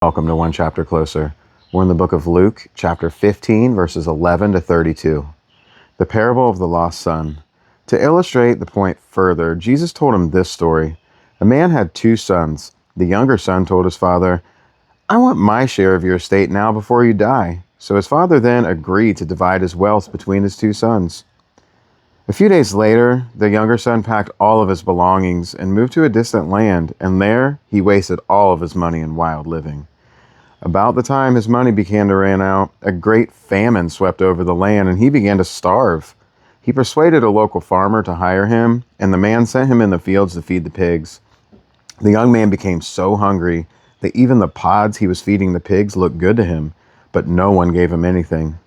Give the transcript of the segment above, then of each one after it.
Welcome to One Chapter Closer. We're in the book of Luke, chapter 15, verses 11 to 32. The parable of the lost son. To illustrate the point further, Jesus told him this story. A man had two sons. The younger son told his father, "I want my share of your estate now before you die." So his father then agreed to divide his wealth between his two sons. A few days later, the younger son packed all of his belongings and moved to a distant land, and there he wasted all of his money in wild living. About the time his money began to run out, a great famine swept over the land, and he began to starve. He persuaded a local farmer to hire him, and the man sent him in the fields to feed the pigs. The young man became so hungry that even the pods he was feeding the pigs looked good to him, but no one gave him anything.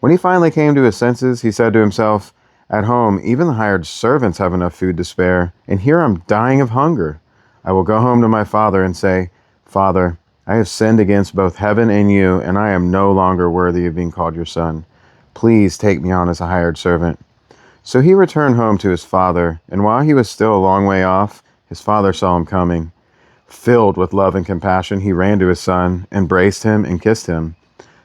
When he finally came to his senses, he said to himself, "At home, even the hired servants have enough food to spare, and here I'm dying of hunger. I will go home to my father and say, 'Father, I have sinned against both heaven and you, and I am no longer worthy of being called your son. Please take me on as a hired servant.' So he returned home to his father, and while he was still a long way off, his father saw him coming. Filled with love and compassion, he ran to his son, embraced him, and kissed him.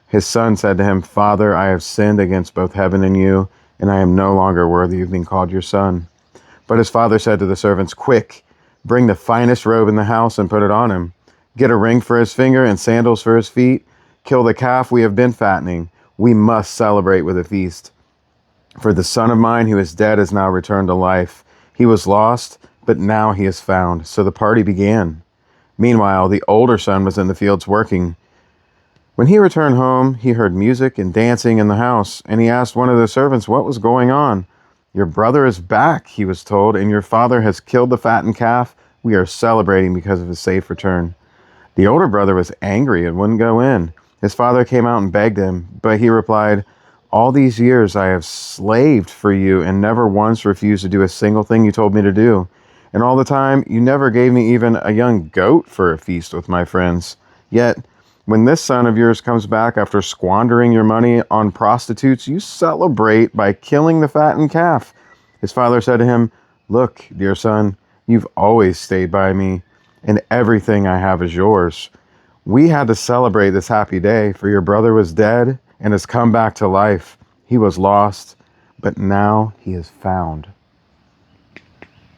His son said to him, 'Father, I have sinned against both heaven and you, and I am no longer worthy of being called your son.' But his father said to the servants, 'Quick, bring the finest robe in the house and put it on him. Get a ring for his finger and sandals for his feet. Kill the calf we have been fattening. We must celebrate with a feast. For the son of mine who is dead has now returned to life. He was lost, but now he is found.' So the party began. Meanwhile, the older son was in the fields working. When he returned home, he heard music and dancing in the house, and he asked one of the servants what was going on. 'Your brother is back,' he was told, 'and your father has killed the fattened calf. We are celebrating because of his safe return.' The older brother was angry and wouldn't go in. His father came out and begged him, but he replied, 'All these years I have slaved for you and never once refused to do a single thing you told me to do. And all the time, you never gave me even a young goat for a feast with my friends. Yet, when this son of yours comes back after squandering your money on prostitutes, you celebrate by killing the fattened calf.' His father said to him, 'Look, dear son, you've always stayed by me, and everything I have is yours. We had to celebrate this happy day, for your brother was dead and has come back to life. He was lost, but now he is found.'"